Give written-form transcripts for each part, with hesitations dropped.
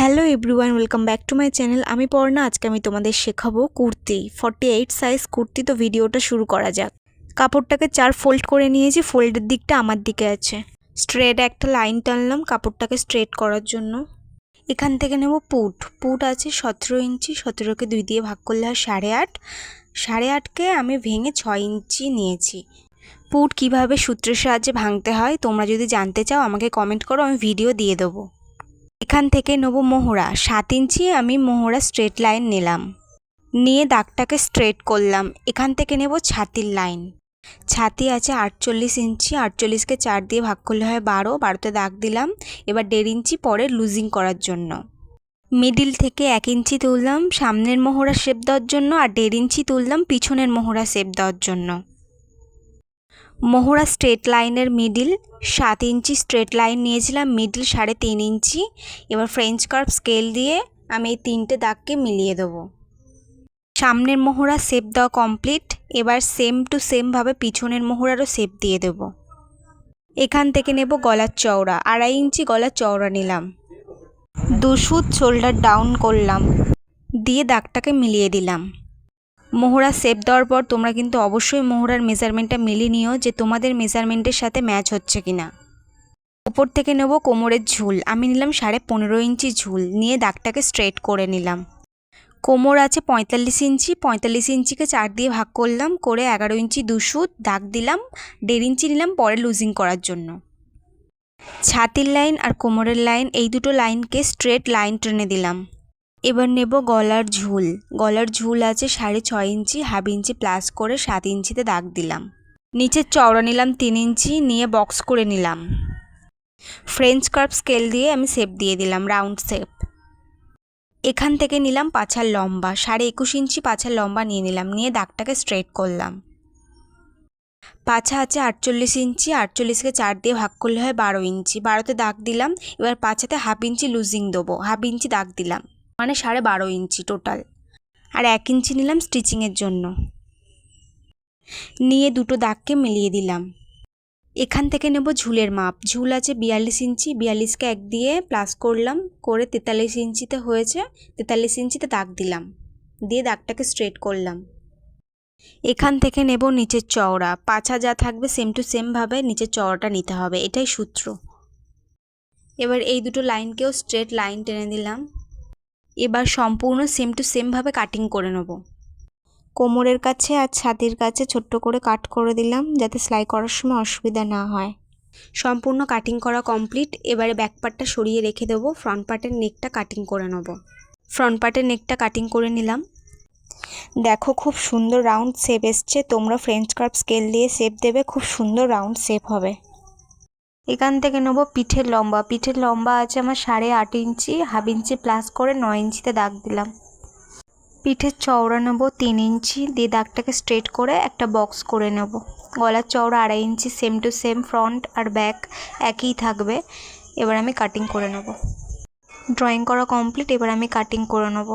Hello everyone, welcome back to my channel. আমি পর্ণা। আজকে আমি তোমাদের শেখাবো কুর্তি, 48 সাইজ কুর্তি। তো ভিডিওটা শুরু করা যাক। কাপড়টাকে 4 ফোল্ড করে নিয়েছি, ফোল্ডের দিকটা আমার দিকে আছে। স্ট্রেট একটা লাইন টানলাম কাপড়টাকে স্ট্রেট করার জন্য। এখান থেকে নেব পুট আছে 17 ইঞ্চি, 17কে 2 দিয়ে ভাগ করলে হয় 8.5। 8.5কে আমি ভেঙে 6 ইঞ্চি নিয়েছি। পুট কিভাবে সূত্রের সাহায্যে ভাঙতে হয় তোমরা যদি জানতে চাও আমাকে কমেন্ট করো, আমি ভিডিও দিয়ে দেবো। এখান থেকে নেব মোহরা 7 ইঞ্চি। আমি মোহরা স্ট্রেট লাইন নিলাম, নিয়ে দাগটাকে স্ট্রেট করলাম। এখান থেকে নেব ছাতির লাইন। ছাতি আছে 48 ইঞ্চি, 48কে 4 দিয়ে ভাগ করলে হয় 12, 12তে দাগ দিলাম। এবার 1.5 ইঞ্চি পরে লুজিং করার জন্য মিডিল থেকে 1 ইঞ্চি তুললাম সামনের মোহরা শেপ দেওয়ার জন্য, আর 1.5 ইঞ্চি তুললাম পিছনের মোহরা শেপ দেওয়ার জন্য। মোহরা স্ট্রেট লাইনের মিডিল 7 ইঞ্চি স্ট্রেট লাইন নিয়েছিলাম, মিডিল 3.5 ইঞ্চি। এবার ফ্রেঞ্চ কার্ভ স্কেল দিয়ে আমি এই 3টে দাগকে মিলিয়ে দেবো। সামনের মোহরা শেপ দেওয়া কমপ্লিট। এবার সেম টু সেমভাবে পিছনের মোহরারও শেপ দিয়ে দেব। এখান থেকে নেব গলার চওড়া, 2.5 ইঞ্চি গলার চওড়া নিলাম। 2 সুত শোল্ডার ডাউন করলাম, দিয়ে দাগটাকে মিলিয়ে দিলাম। মোহরা শেপ দেওয়ার পর তোমরা কিন্তু অবশ্যই মোহরার মেজারমেন্টটা মিলিয়ে নিও যে তোমাদের মেজারমেন্টের সাথে ম্যাচ হচ্ছে কিনা। উপর থেকে নেব কোমরের ঝুল। আমি নিলাম 15.5 ইঞ্চি ঝুল, নিয়ে দাগটাকে স্ট্রেট করে নিলাম। কোমর আছে 45 ইঞ্চি, 45 ইঞ্চিকে 4 দিয়ে ভাগ করলাম, করে 11 ইঞ্চি 2 সুত দাগ দিলাম। 1.5 ইঞ্চি নিলাম পরে লুজিং করার জন্য। ছাতির লাইন আর কোমরের লাইন, এই দুটো লাইনকে স্ট্রেট লাইন টেনে দিলাম। এবার নেব গলার ঝুল। গলার ঝুল আছে 6.5 ইঞ্চি, হাফ ইঞ্চি প্লাস করে 7 ইঞ্চিতে দাগ দিলাম। নিচের চওড়া নিলাম 3 ইঞ্চি, নিয়ে বক্স করে নিলাম। ফ্রেঞ্চ কার্ভ স্কেল দিয়ে আমি শেপ দিয়ে দিলাম, রাউন্ড শেপ। এখান থেকে নিলাম পাছার লম্বা, 21.5 ইঞ্চি পাছার লম্বা নিয়ে নিলাম, নিয়ে দাগটাকে স্ট্রেট করলাম। পাছা আছে 48 ইঞ্চি, 48কে 4 দিয়ে ভাগ করলে হয় 12 ইঞ্চি, 12তে দাগ দিলাম। এবার পাছাতে হাফ ইঞ্চি লুজিং দেবো, হাফ ইঞ্চি দাগ দিলাম, মানে 12.5 ইঞ্চি টোটাল। আর 1 ইঞ্চি নিলাম স্টিচিংয়ের জন্য, নিয়ে দুটো দাগকে মিলিয়ে দিলাম। এখান থেকে নেব ঝুলের মাপ। ঝুল আছে 42 ইঞ্চি, 42কে 1 দিয়ে প্লাস করলাম, করে 43 ইঞ্চিতে হয়েছে। 43 ইঞ্চিতে দাগ দিলাম, দিয়ে দাগটাকে স্ট্রেট করলাম। এখান থেকে নেব নিচের চওড়া। পাছা যা থাকবে সেম টু সেমভাবে নিচের চওড়াটা নিতে হবে, এটাই সূত্র। এবার এই দুটো লাইনকেও স্ট্রেট লাইন টেনে দিলাম। এবার সম্পূর্ণ সেম টু সেমভাবে কাটিং করে নেব। কোমরের কাছে আর ছাতির কাছে ছোট্ট করে কাট করে দিলাম, যাতে সেলাই করার সময় অসুবিধা না হয়। সম্পূর্ণ কাটিং করা কমপ্লিট। এবারে ব্যাক পার্টটা সরিয়ে রেখে দেবো, ফ্রন্ট পার্টের নেকটা কাটিং করে নেব। ফ্রন্ট পার্টের নেকটা কাটিং করে নিলাম। দেখো খুব সুন্দর রাউন্ড শেপ এসছে। তোমরা ফ্রেঞ্চ কার্ভ স্কেল দিয়ে শেপ দেবে, খুব সুন্দর রাউন্ড শেপ হবে। এখান থেকে নেব পিঠের লম্বা। পিঠের লম্বা আছে আমার 8.5 ইঞ্চি, হাফ ইঞ্চি প্লাস করে 9 ইঞ্চিতে দাগ দিলাম। পিঠের চওড়া নেব 3 ইঞ্চি, দিয়ে দাগটাকে স্ট্রেট করে একটা বক্স করে নেব। গলার চওড়া 2.5 inch, same to same front আর ব্যাক একই থাকবে। এবার আমি কাটিং করে নেব। ড্রয়িং করা কমপ্লিট, এবার আমি কাটিং করে নেব।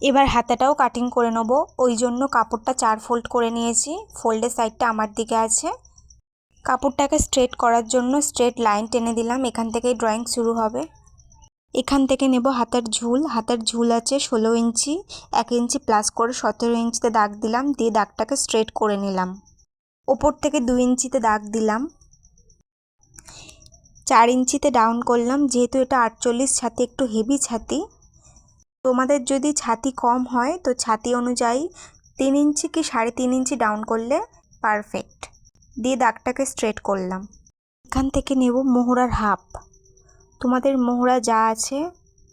এবার হাতাটাও কাটিং করে নেব। ওই জন্য কাপড়টা 4 ফোল্ড করে নিয়েছি, ফোল্ডের সাইডটা আমার দিকে আছে। কাপড়টাকে স্ট্রেট করার জন্য স্ট্রেট লাইন টেনে দিলাম, এখান থেকেই ড্রয়িং শুরু হবে। এখান থেকে নেব হাতার ঝুল। হাতার ঝুল আছে 16 ইঞ্চি, 1 ইঞ্চি প্লাস করে 17 ইঞ্চিতে দাগ দিলাম, দিয়ে দাগটাকে স্ট্রেট করে নিলাম। ওপর থেকে 2 ইঞ্চিতে দাগ দিলাম, 4 ইঞ্চিতে ডাউন করলাম। যেহেতু এটা 48 ছাতি, একটু হেভি ছাতি, তোমাদের যদি ছাতি কম হয় তো ছাতি অনুযায়ী 3 ইঞ্চি কি 3.5 ইঞ্চি ডাউন করলে পারফেক্ট। দিয়ে দাগটাকে স্ট্রেট করলাম। এখান থেকে নেব মোহরার হাফ। তোমাদের মোহরা যা আছে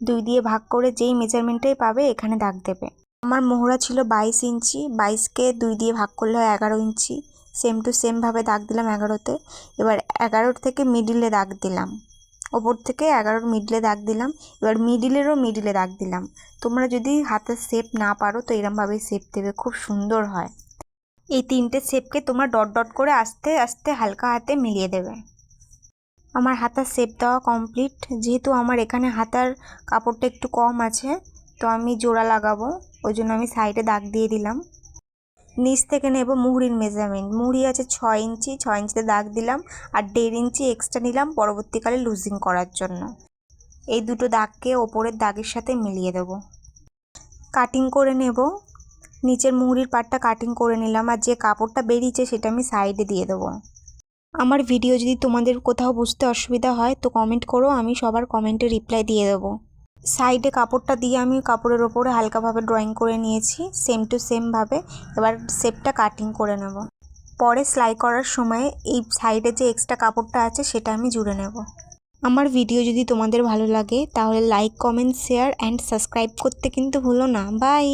2 দিয়ে ভাগ করে যেই মেজারমেন্টেই পাবে এখানে দাগ দেবে। আমার মোহরা ছিল 22 ইঞ্চি, 22কে 2 দিয়ে ভাগ করলে হয় 11 ইঞ্চি, সেম টু সেমভাবে দাগ দিলাম 11তে। এবার 11 থেকে মিডিলে দাগ দিলাম, ওপর থেকে 11 মিডলে দাগ দিলাম। এবার মিডিলেরও মিডিলে দাগ দিলাম। তোমরা যদি হাতের শেপ না পারো তো এরমভাবে শেপ দেবে, খুব সুন্দর হয়। এই 3টে শেপকে তোমরা ডট ডট করে আস্তে আস্তে হালকা হাতে মিলিয়ে দেবে। আমার হাতার শেপ দেওয়া কমপ্লিট। যেহেতু আমার এখানে হাতার কাপড়টা একটু কম আছে তো আমি জোড়া লাগাবো, ওই জন্য আমি সাইডে দাগ দিয়ে দিলাম। নিচ থেকে নেব মুহুরির মেজারমেন্ট। মুহুরি আছে 6 ইঞ্চি, 6 ইঞ্চিতে দাগ দিলাম, আর 1.5 ইঞ্চি এক্সট্রা নিলাম পরবর্তীকালে লুজিং করার জন্য। এই দুটো দাগকে ওপরের দাগের সাথে মিলিয়ে দেব। কাটিং করে নেব। নিচের মুহুরির পাটটা কাটিং করে নিলাম, আর যে কাপড়টা বেরিয়েছে সেটা আমি সাইডে দিয়ে দেবো। আমার ভিডিও যদি তোমাদের কোথাও বুঝতে অসুবিধা হয় তো কমেন্ট করো, আমি সবার কমেন্টে রিপ্লাই দিয়ে দেবো। সাইডে কাপড়টা দিয়ে আমি কাপড়ের ওপরে হালকাভাবে ড্রয়িং করে নিয়েছি সেম টু সেমভাবে। এবার শেপটা কাটিং করে নেব। পরে সেলাই করার সময় এই সাইডে যে এক্সট্রা কাপড়টা আছে সেটা আমি জুড়ে নেব। আমার ভিডিও যদি তোমাদের ভালো লাগে তাহলে like, comment, share and subscribe করতে কিন্তু ভুলো না। বাই।